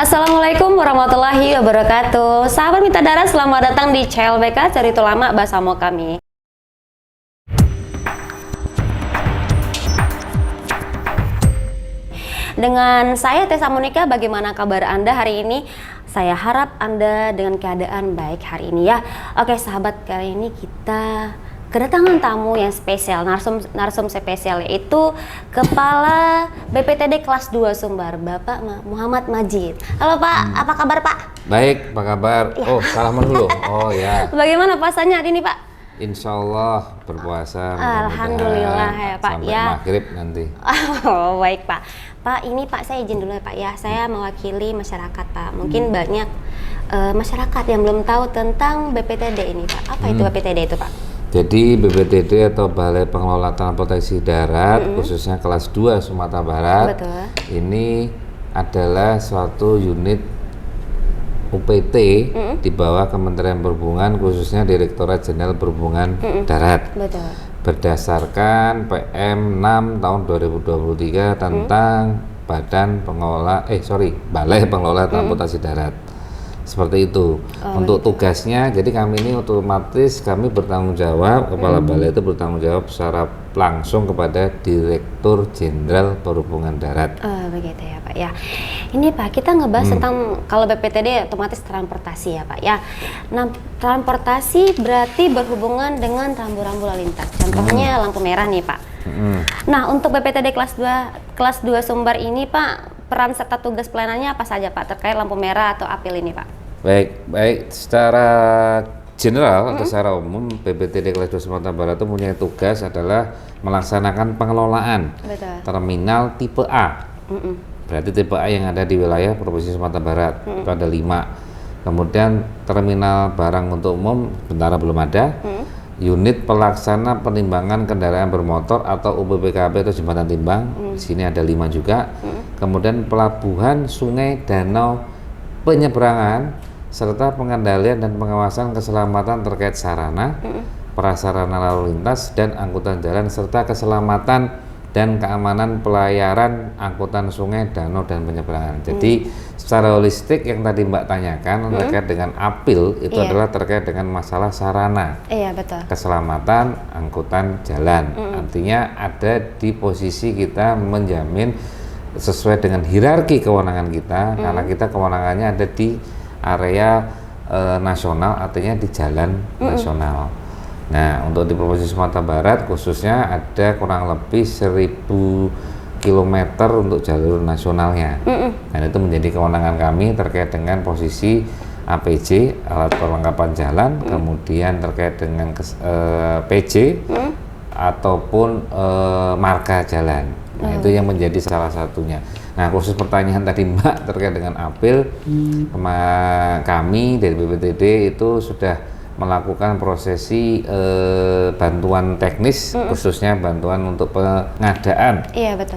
Assalamualaikum warahmatullahi wabarakatuh. Sahabat Mitra Darat, selamat datang di CLBK Cerita Lama bersama kami. Dengan saya Tessa Monika, bagaimana kabar Anda hari ini? Saya harap Anda dengan keadaan baik hari ini ya. Oke sahabat, kali ini kita kedatangan tamu yang spesial, narsum spesial, yaitu Kepala BPTD kelas 2 Sumbar, Bapak Muhammad Majid. Halo Pak, apa kabar Pak? Baik, apa kabar? Ya. Oh, salaman dulu. Oh ya. Bagaimana puasanya hari ini Pak? Insya Allah berpuasa. Alhamdulillah ya Pak. Sampai ya. maghrib nanti. Oh baik Pak. Pak, ini Pak saya izin dulu ya Pak ya. Saya mewakili masyarakat Pak. Mungkin banyak masyarakat yang belum tahu tentang BPTD ini Pak. Apa itu BPTD itu Pak? Jadi BPTD atau Balai Pengelola Transportasi Darat, khususnya kelas 2 Sumatera Barat. Betul. Ini adalah suatu unit UPT di bawah Kementerian Perhubungan, khususnya Direktorat Jenderal Perhubungan Darat. Betul. Berdasarkan PM 6 tahun 2023 tentang Balai Pengelola Transportasi Darat. Seperti itu. Untuk tugasnya, jadi kami ini otomatis kami bertanggung jawab, Kepala Balai itu bertanggung jawab secara langsung kepada Direktur Jenderal Perhubungan Darat. Begitu ya Pak ya. Ini Pak, kita ngebahas tentang kalau BPTD otomatis transportasi ya Pak ya. Nah, transportasi berarti berhubungan dengan rambu-rambu lalu lintas. Contohnya lampu merah nih Pak. Nah, untuk BPTD kelas 2 Sumbar ini Pak, peran serta tugas pelayanannya apa saja Pak terkait lampu merah atau apil ini Pak? Baik, secara general atau secara umum BPTD kelas 2 Sumatera Barat itu punya tugas adalah melaksanakan pengelolaan terminal tipe A. Berarti tipe A yang ada di wilayah Provinsi Sumatera Barat itu ada 5. Kemudian terminal barang untuk umum sementara belum ada. Unit pelaksana penimbangan kendaraan bermotor atau UPPKB atau jembatan timbang, di sini ada 5 juga. Kemudian pelabuhan, sungai, danau, penyeberangan, serta pengendalian dan pengawasan keselamatan terkait sarana, prasarana lalu lintas dan angkutan jalan, serta keselamatan dan keamanan pelayaran angkutan sungai, danau, dan penyeberangan. Jadi secara holistik yang tadi Mbak tanyakan terkait dengan apil itu adalah terkait dengan masalah sarana, keselamatan angkutan jalan. Artinya ada di posisi kita menjamin sesuai dengan hierarki kewenangan kita, karena kita kewenangannya ada di area nasional, artinya di jalan nasional. Nah, untuk di Provinsi Sumatera Barat khususnya ada kurang lebih 1000 km untuk jalur nasionalnya. Dan itu menjadi kewenangan kami terkait dengan posisi APJ, alat perlengkapan jalan, kemudian terkait dengan PJ ataupun marka jalan. Nah, itu yang menjadi salah satunya. Nah, khusus pertanyaan tadi Mbak terkait dengan apil, kami dari BPTD itu sudah melakukan prosesi bantuan teknis, khususnya bantuan untuk pengadaan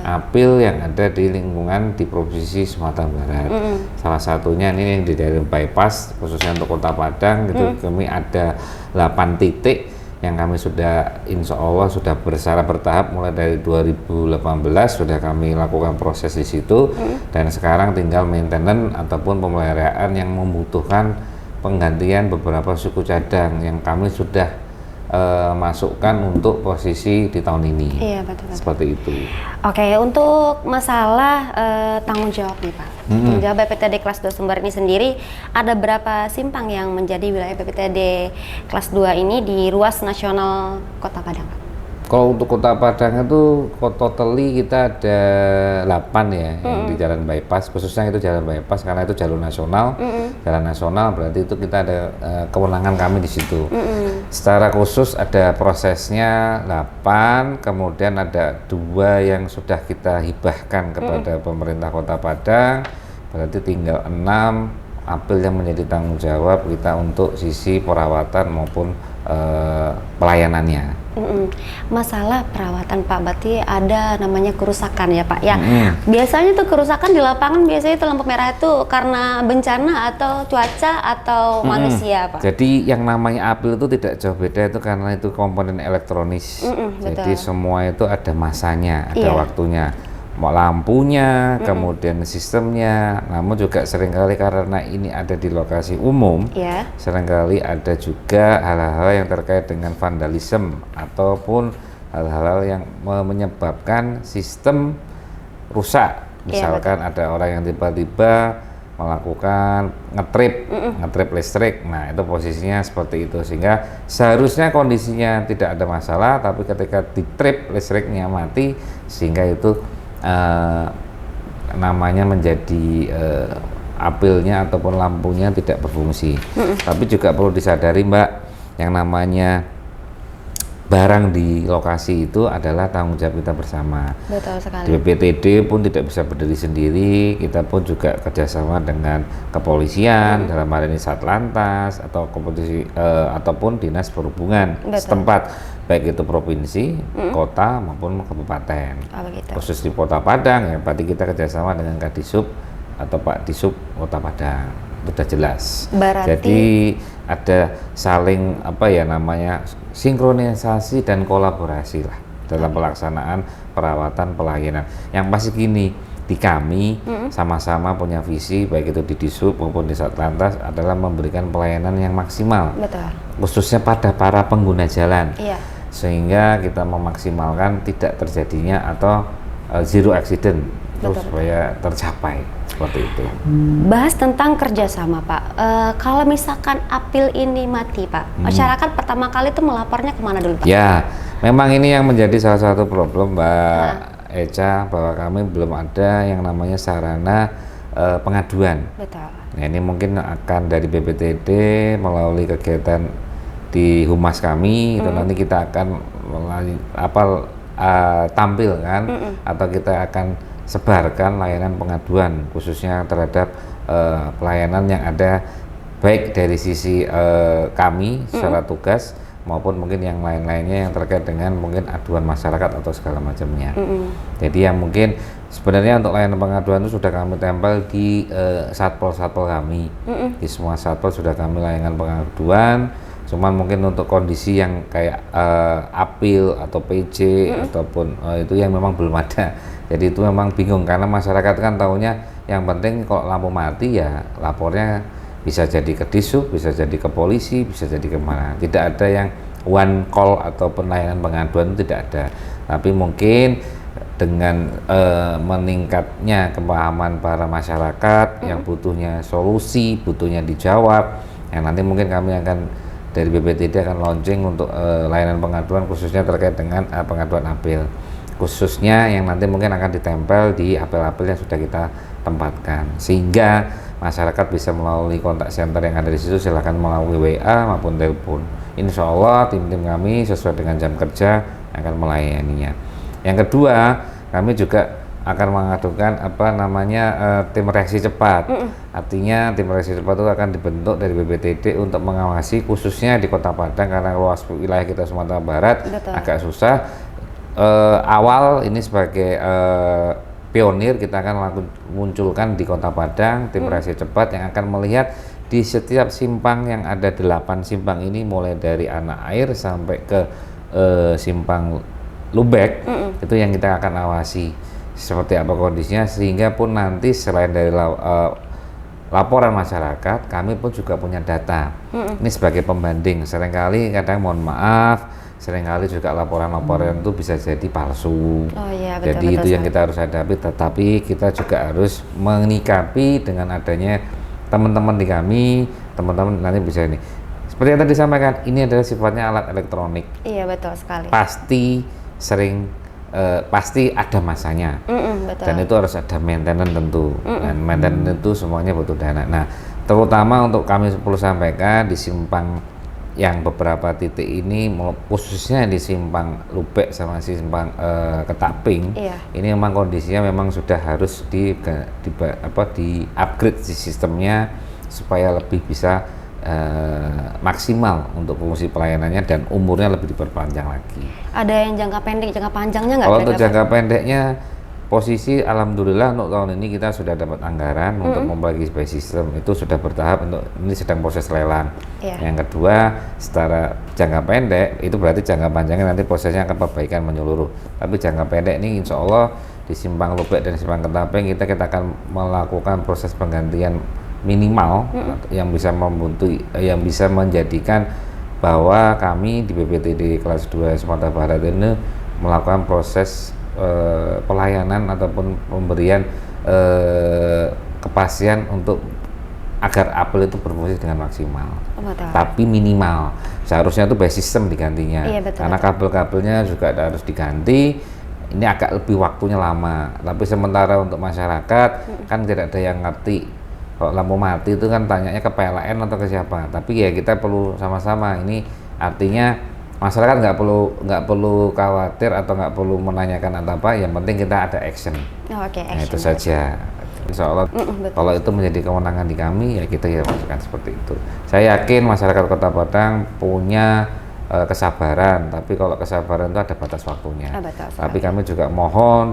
apil yang ada di lingkungan di Provinsi Sumatera Barat. Salah satunya ini yang di daerah bypass, khususnya untuk Kota Padang, gitu. Kami ada 8 titik yang kami sudah insya Allah sudah secara bertahap mulai dari 2018 sudah kami lakukan proses di situ, dan sekarang tinggal maintenance ataupun pemeliharaan yang membutuhkan penggantian beberapa suku cadang yang kami sudah masukkan untuk posisi di tahun ini. Iya, betul. Seperti itu. Oke, untuk masalah tanggung jawab nih Pak. Tanggung jawab BPTD kelas 2 Sumbar ini sendiri, ada berapa simpang yang menjadi wilayah BPTD kelas 2 ini di ruas nasional Kota Padang Pak? Kalau untuk Kota Padang itu totally kita ada 8 ya yang di jalan bypass, khususnya itu jalan bypass karena itu jalur nasional. Jalan nasional berarti itu kita ada kewenangan kami di situ. Secara khusus ada prosesnya 8, kemudian ada 2 yang sudah kita hibahkan kepada pemerintah Kota Padang, berarti tinggal 6 apil yang menjadi tanggung jawab kita untuk sisi perawatan maupun pelayanannya. Masalah perawatan Pak, berarti ada namanya kerusakan ya Pak ya. Biasanya tuh kerusakan di lapangan biasanya itu lampu merah itu karena bencana atau cuaca atau manusia Pak. Jadi yang namanya apil itu tidak jauh beda, itu karena itu komponen elektronis. Jadi semua itu ada masanya, ada waktunya. lampunya, kemudian sistemnya, namun juga seringkali karena ini ada di lokasi umum, seringkali ada juga hal-hal yang terkait dengan vandalisme ataupun hal-hal yang menyebabkan sistem rusak. Misalkan ada orang yang tiba-tiba melakukan ngetrip listrik, nah itu posisinya seperti itu, sehingga seharusnya kondisinya tidak ada masalah, tapi ketika ditrip listriknya mati, sehingga itu namanya menjadi apilnya ataupun lampunya tidak berfungsi. Tapi juga perlu disadari Mbak, yang namanya barang di lokasi itu adalah tanggung jawab kita bersama. Betul sekali. Di BPTD pun tidak bisa berdiri sendiri, kita pun juga kerjasama dengan kepolisian, dalam hal ini Satlantas atau ataupun dinas perhubungan setempat, baik itu provinsi, kota maupun kabupaten. Khusus di Kota Padang ya, berarti kita kerjasama dengan Kadisub atau Pak Disub Kota Padang. Sudah jelas. Jadi ada saling sinkronisasi dan kolaborasi lah dalam pelaksanaan perawatan pelayanan. Yang pasti gini, di kami sama-sama punya visi, baik itu di Disub maupun di Satlantas, adalah memberikan pelayanan yang maksimal. Betul. Khususnya pada para pengguna jalan. Sehingga kita memaksimalkan tidak terjadinya atau zero accident supaya tercapai. Seperti itu. Bahas tentang kerjasama Pak, kalau misalkan apil ini mati Pak, masyarakat pertama kali itu melapornya kemana dulu Pak? Ya, memang ini yang menjadi salah satu problem Mbak Eca, bahwa kami belum ada yang namanya sarana pengaduan. Betul. Nah ini mungkin akan dari BPTD melalui kegiatan di humas kami, itu nanti kita akan tampil kan, atau kita akan sebarkan layanan pengaduan khususnya terhadap pelayanan yang ada, baik dari sisi kami secara tugas maupun mungkin yang lain-lainnya yang terkait dengan mungkin aduan masyarakat atau segala macamnya. Jadi yang mungkin sebenarnya untuk layanan pengaduan itu sudah kami tempel di satpol kami. Di semua satpol sudah kami layanan pengaduan. Cuman mungkin untuk kondisi yang kayak apil atau PJ ataupun itu yang memang belum ada. Jadi itu memang bingung karena masyarakat kan tahunya yang penting kalau lampu mati ya lapornya bisa jadi ke Disub, bisa jadi ke polisi, bisa jadi kemana. Tidak ada yang one call atau layanan pengaduan, itu tidak ada. Tapi mungkin dengan meningkatnya kepahaman para masyarakat yang butuhnya solusi, butuhnya dijawab, yang nanti mungkin kami akan dari BPTD akan launching untuk layanan pengaduan khususnya terkait dengan pengaduan apil, khususnya yang nanti mungkin akan ditempel di apel-apel yang sudah kita tempatkan, sehingga masyarakat bisa melalui kontak center yang ada di situ, silahkan melalui WA maupun telepon. Insya Allah tim-tim kami sesuai dengan jam kerja akan melayaninya. Yang kedua, kami juga akan mengadukan tim reaksi cepat. Artinya tim reaksi cepat itu akan dibentuk dari BPTD untuk mengawasi khususnya di Kota Padang, karena luas wilayah kita Sumatera Barat. Agak susah. Awal ini sebagai pionir kita akan munculkan di Kota Padang tim reaksi cepat yang akan melihat di setiap simpang yang ada 8 simpang ini, mulai dari Anak Air sampai ke simpang Lubek, itu yang kita akan awasi seperti apa kondisinya, sehingga pun nanti selain dari laporan masyarakat, kami pun juga punya data. Ini sebagai pembanding. Seringkali kadang mohon maaf, seringkali juga laporan-laporan itu bisa jadi palsu. Jadi itu yang kita harus hadapi, tetapi kita juga harus menyikapi dengan adanya teman-teman di kami, teman-teman nanti bisa ini. Seperti yang tadi disampaikan, ini adalah sifatnya alat elektronik. Iya, betul sekali. Pasti ada masanya. Betul. Dan itu harus ada maintenance tentu. Dan maintenance itu semuanya butuh dana. Nah, terutama untuk kami perlu sampaikan di simpang yang beberapa titik ini, khususnya di simpang Lubek sama simpang Ketaping, ini memang kondisinya memang sudah harus di upgrade di sistemnya supaya lebih bisa maksimal untuk fungsi pelayanannya dan umurnya lebih diperpanjang lagi. Ada yang jangka pendek, jangka panjangnya nggak? Kalau untuk jangka pendeknya, posisi alhamdulillah untuk tahun ini kita sudah dapat anggaran untuk membagi sebuah sistem, itu sudah bertahap, untuk ini sedang proses lelang. Yang kedua, secara jangka pendek itu berarti jangka panjangnya nanti prosesnya akan perbaikan menyeluruh. Tapi jangka pendek ini insya Allah di Simpang Lubek dan Simpang Ketapeng kita akan melakukan proses penggantian minimal yang bisa yang bisa menjadikan bahwa kami di BPTD kelas 2 Sumatera Barat ini melakukan proses pelayanan ataupun pemberian kepastian untuk agar apel itu berfungsi dengan maksimal. Tapi minimal. Seharusnya itu by system digantinya. Iya, betul, karena kabel-kabelnya juga harus diganti. Ini agak lebih waktunya lama. Tapi sementara untuk masyarakat kan tidak ada yang ngerti. Kalau lampu mati itu kan tanyanya ke PLN atau ke siapa. Tapi ya kita perlu sama-sama. Ini artinya masyarakat nggak perlu khawatir atau nggak perlu menanyakan apa. Yang penting kita ada action. Action. Nah, itu saja. Insya Allah kalau itu menjadi kewenangan di kami ya kita ya lakukan seperti itu. Saya yakin masyarakat Kota Padang punya kesabaran, tapi kalau kesabaran itu ada batas waktunya. Tapi kami juga mohon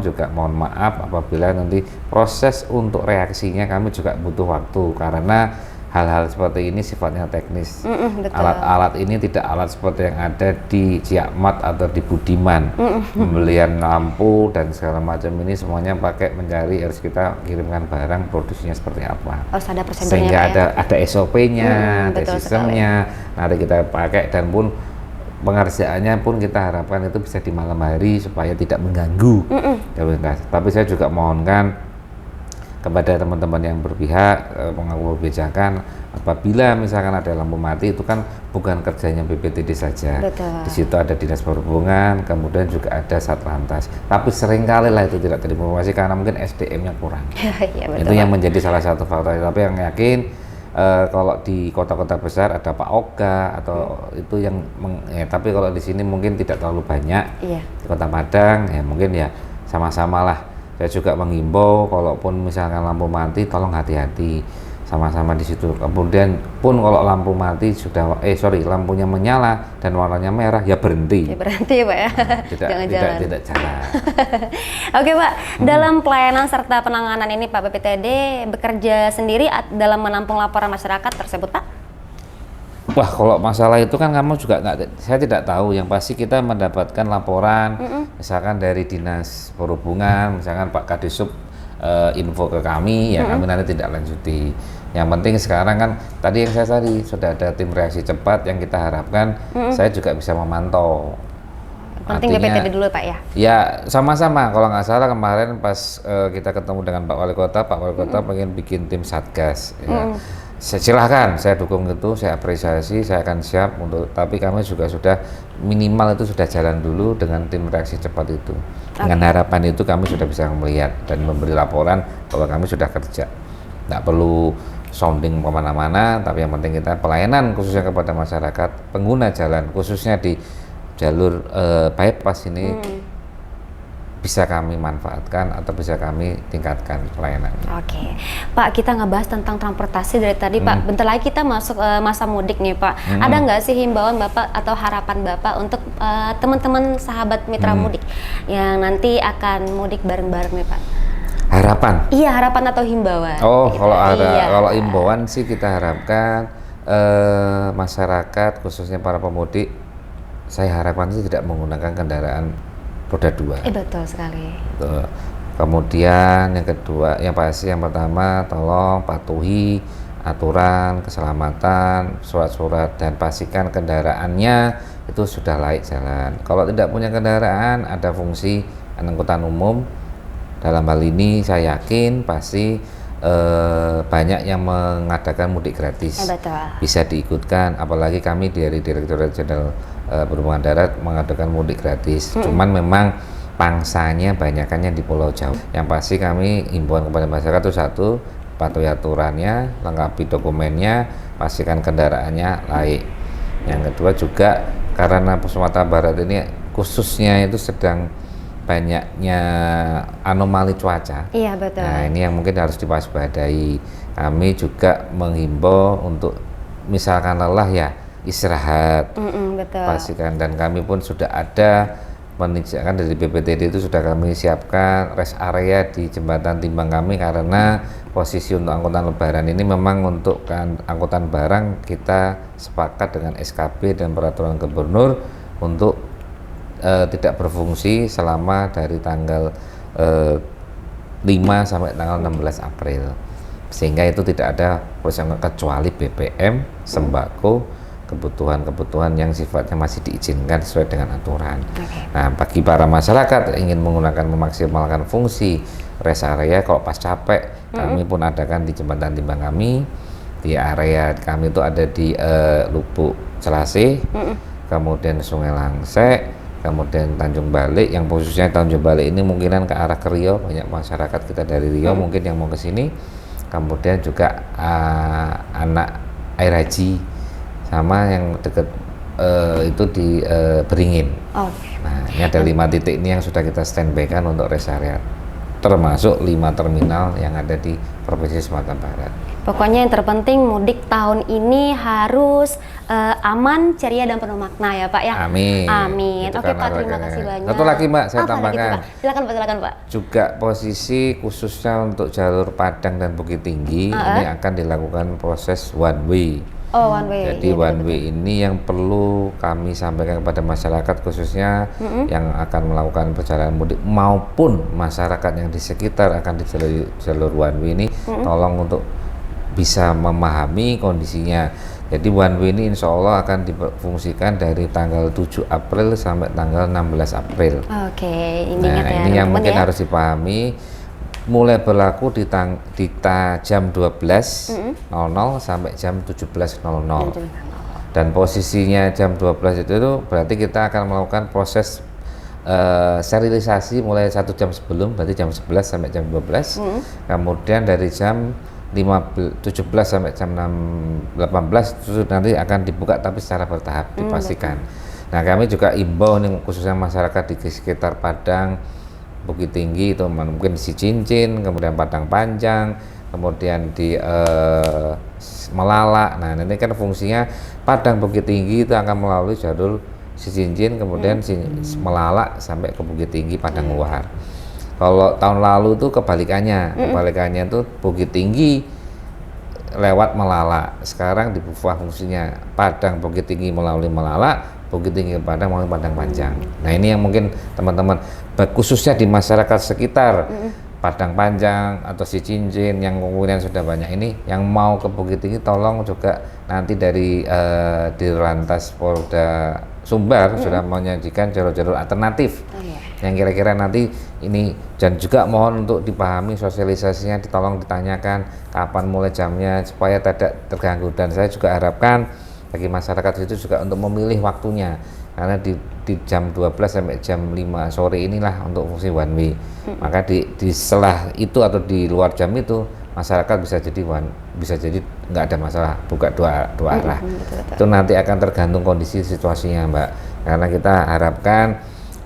maaf apabila nanti proses untuk reaksinya kami juga butuh waktu karena hal-hal seperti ini sifatnya teknis. Alat-alat ini tidak alat seperti yang ada di Ciakmat atau di Budiman. Pembelian lampu dan segala macam ini semuanya pakai mencari, harus kita kirimkan barang produksinya seperti apa. Harus ada prosedurnya, sehingga Pak, ada SOP-nya, ada sistemnya. Sekali. Nanti kita pakai dan pun pengerjaannya pun kita harapkan itu bisa di malam hari supaya tidak mengganggu. Tapi saya juga mohonkan kepada teman-teman yang berpihak mengambil kebijakan apabila misalkan ada lampu mati itu kan bukan kerjanya BPTD saja. Betul. Di situ ada Dinas Perhubungan, kemudian juga ada Satlantas. Tapi seringkali lah itu tidak terinformasi karena mungkin SDM-nya kurang. Ya, betul, itu yang menjadi salah satu faktor. Tapi yang yakin kalau di kota-kota besar ada Pak Oga atau itu yang tapi kalau di sini mungkin tidak terlalu banyak. Di Kota Padang ya mungkin ya sama-sama lah. Saya juga menghimbau kalaupun misalkan lampu mati tolong hati-hati sama-sama di situ. Kemudian pun kalau lampu mati sudah lampunya menyala dan warnanya merah ya berhenti. Ya berhenti Pak ya. Jangan jalan. Tidak jalan. Oke Pak, dalam pelayanan serta penanganan ini Pak BPTD bekerja sendiri dalam menampung laporan masyarakat tersebut Pak? Wah, kalau masalah itu kan kamu juga saya tidak tahu. Yang pasti kita mendapatkan laporan, misalkan dari Dinas Perhubungan, misalkan Pak Kadisub info ke kami, ya kami nanti tidak lanjuti. Yang penting sekarang kan tadi yang saya tadi sudah ada tim reaksi cepat yang kita harapkan saya juga bisa memantau. Penting BPTD dulu Pak ya? Ya sama-sama. Kalau nggak salah kemarin pas kita ketemu dengan Pak Wali Kota pengen bikin tim satgas. Ya. Silahkan, saya dukung itu, saya apresiasi, saya akan siap untuk. Tapi kami juga sudah minimal itu sudah jalan dulu dengan tim reaksi cepat itu. Dengan harapan itu kami sudah bisa melihat dan memberi laporan bahwa kami sudah kerja. Nggak perlu sounding kemana-mana, tapi yang penting kita pelayanan khususnya kepada masyarakat pengguna jalan, khususnya di jalur bypass ini bisa kami manfaatkan atau bisa kami tingkatkan pelayanannya. Oke, Pak, kita ngebahas tentang transportasi dari tadi Pak. Bentar lagi kita masuk masa mudik nih Pak. Ada nggak sih himbauan Bapak atau harapan Bapak untuk teman-teman sahabat mitra mudik yang nanti akan mudik bareng-bareng nih Pak? Harapan? Iya, harapan atau himbauan. Oh, gitu. Kalau himbauan sih kita harapkan masyarakat khususnya para pemudik, saya harapkan sih tidak menggunakan kendaraan roda 2. Betul sekali. Kemudian yang kedua, yang pasti yang pertama tolong patuhi aturan keselamatan, surat-surat dan pastikan kendaraannya itu sudah layak jalan. Kalau tidak punya kendaraan, ada fungsi angkutan umum. Dalam hal ini saya yakin pasti banyak yang mengadakan mudik gratis. Bisa diikutkan, apalagi kami dari Direktorat Jenderal Perhubungan Darat mengadakan mudik gratis. Cuman memang pangsanya banyakannya di Pulau Jawa. Yang pasti kami himbauan kepada masyarakat itu satu, patuhi aturannya, lengkapi dokumennya, pastikan kendaraannya layak. Yang kedua juga karena Sumatera Barat ini khususnya itu sedang banyaknya anomali cuaca. Iya betul. Nah ini yang mungkin harus diwaspadai. Kami juga menghimbau untuk misalkan lelah ya istirahat, betul. pastikan. Dan kami pun sudah ada meninjakkan dari BPTD itu sudah kami siapkan rest area di jembatan timbang kami karena posisi untuk angkutan lebaran ini memang untuk angkutan barang kita sepakat dengan SKB dan peraturan gubernur untuk tidak berfungsi selama dari tanggal 5 sampai tanggal 16 April. Sehingga itu tidak ada kecuali BBM, sembako, kebutuhan-kebutuhan yang sifatnya masih diizinkan sesuai dengan aturan. Nah, bagi para masyarakat ingin menggunakan memaksimalkan fungsi rest area, kalau pas capek, kami pun adakan di Jembatan Timbang kami. Di area kami itu ada di Lubuk Celasih, kemudian Sungai Langsek, kemudian Tanjung Balik. Yang posisinya Tanjung Balik ini mungkinan ke arah ke Riau, banyak masyarakat kita dari Riau mungkin yang mau ke sini. Kemudian juga anak air haji, sama yang dekat itu di Beringin. Nah, ini ada 5 titik ini yang sudah kita standby kan untuk rest area, termasuk 5 terminal yang ada di Provinsi Sumatera Barat. Pokoknya yang terpenting mudik tahun ini harus aman, ceria dan penuh makna ya Pak ya. Amin. Amin. Itu Oke kan Pak, terima kasih banyak. Satu lagi Mbak, saya tambahkan. Gitu, Pak. Silakan Pak. Juga posisi khususnya untuk jalur Padang dan Bukit Tinggi ini akan dilakukan proses one way. Oh, one way. Jadi one way ini yang perlu kami sampaikan kepada masyarakat khususnya yang akan melakukan perjalanan mudik maupun masyarakat yang di sekitar akan di jalur one way ini, tolong untuk bisa memahami kondisinya. Jadi one way ini insya Allah akan difungsikan dari tanggal 7 April sampai tanggal 16 April. Oke, ini nah ini yang mungkin harus dipahami. Mulai berlaku di jam 12.00 sampai jam 17.00. Dan posisinya jam 12 itu berarti kita akan melakukan proses sterilisasi mulai 1 jam sebelum, berarti jam 11 sampai jam 12. Kemudian dari jam 17 sampai jam 18 itu nanti akan dibuka, tapi secara bertahap dipastikan. Nah, kami juga imbau nih khususnya masyarakat di sekitar Padang, Bukit Tinggi itu mungkin di Cincin, kemudian Padang Panjang, kemudian di Melala. Nah, ini kan fungsinya Padang Bukit Tinggi itu akan melalui jalur Cincin, kemudian Melala sampai ke Bukit Tinggi Padang Luar. Kalau tahun lalu itu kebalikannya itu Bukit Tinggi lewat Melala. Sekarang diubah fungsinya Padang Bukit Tinggi melalui Melala, Bukit Tinggi Padang melalui Padang Panjang. Nah, ini yang mungkin teman-teman khususnya di masyarakat sekitar Padang Panjang atau Cincin yang kemudian sudah banyak ini yang mau ke Bukit Tinggi, tolong juga nanti dari Dirlantas Polda Sumbar sudah menyajikan jalur-jalur alternatif yang kira-kira nanti ini, dan juga mohon untuk dipahami sosialisasinya, ditolong ditanyakan kapan mulai jamnya supaya tidak terganggu. Dan saya juga harapkan bagi masyarakat itu juga untuk memilih waktunya, karena di jam 12 sampai jam 5 sore inilah untuk fungsi one way. Maka di setelah itu atau di luar jam itu masyarakat bisa jadi nggak ada masalah, buka dua arah. Itu nanti akan tergantung kondisi situasinya Mbak, karena kita harapkan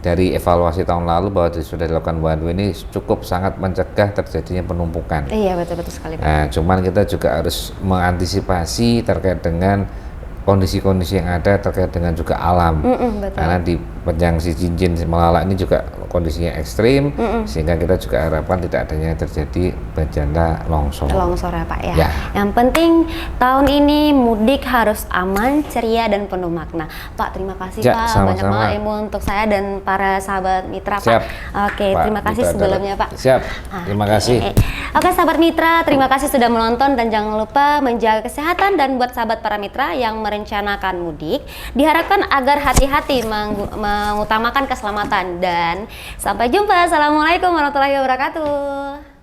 dari evaluasi tahun lalu bahwa sudah dilakukan one way ini cukup sangat mencegah terjadinya penumpukan. Iya, betul sekali Pak. Nah, cuman kita juga harus mengantisipasi terkait dengan kondisi-kondisi yang ada terkait dengan juga alam. Karena di Panjang Cincin Melala ini juga kondisinya ekstrim, sehingga kita juga harapkan tidak adanya terjadi bencana longsor. Longsor ya Pak ya. Yang penting tahun ini mudik harus aman, ceria dan penuh makna. Pak, terima kasih Pak, banyak banget ilmu untuk saya dan para sahabat mitra Pak. Oke, terima kasih sebelumnya Pak. Siap, terima kasih. Oke sahabat mitra, terima kasih sudah menonton dan jangan lupa menjaga kesehatan. Dan buat sahabat para mitra yang merencanakan mudik, diharapkan agar hati-hati mengutamakan keselamatan. Dan sampai jumpa. Assalamualaikum warahmatullahi wabarakatuh.